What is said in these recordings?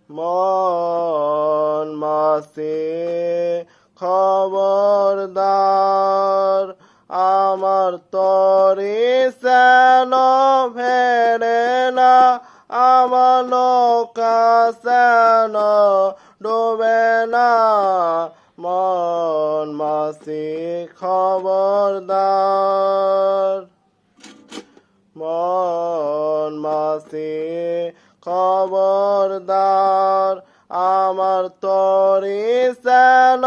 মন মাসি খবরদার, আমার তরি যেন ভেড়ে না, আমার নৌকা যেন ডুবে না। মন মাসি খবরদার, মন মাসি খবরদার, আমার তরি যেন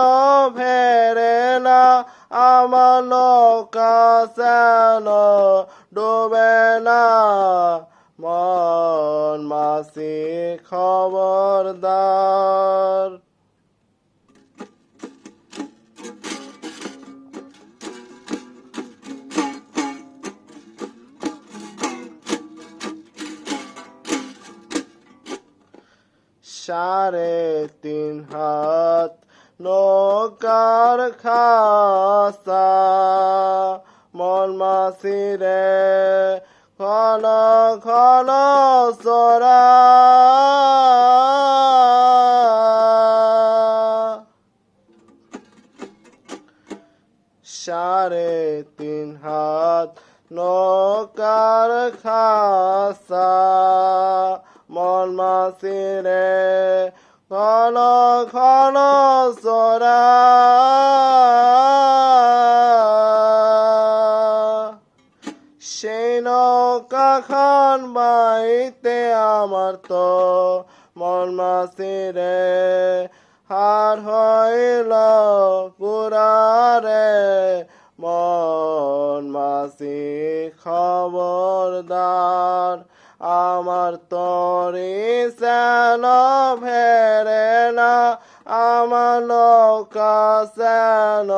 ভেড়ে না, আমার নৌকা যেন ডুবে না। মন মাসি খবরদার। সাড়ে 3 হাত নৌকার খাসা, মন মাসি রে ঘন ঘন চোরা। সাড়ে 3 হাত নৌকার খাসা, মন মাসি রে ঘন ঘন চোরা। সেই নৌকা খান বাইতে আমার তো মন মাসি রে হার হইল পুরারে। মন মাসি খবরদার, আমার তরি যেন ভেড়ে না, আমার নৌকা যেন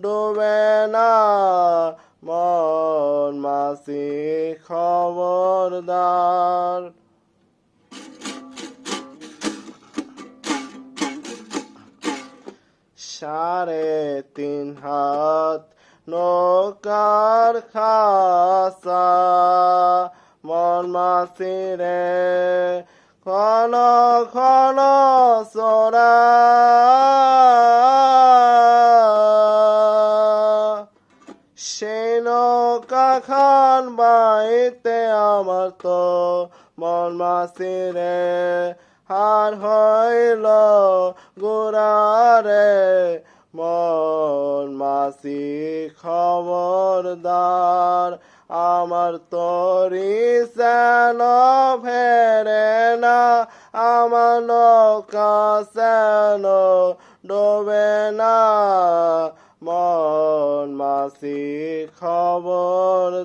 ডুবে না। মন মাসি খবরদার। সাড়ে 3 হাত নৌকার খাসা, মন মাসি রে ঘন ঘন চোরা। সেই নৌকা খান বাইতে আমার তো মন মাসি রে হার হইল গুড়ারে। মন মাসি খবরদার, আমার তরি যেন ভেড়ে না, আমার নৌকা যেন ডোবে না। মন মাসি খবরদার।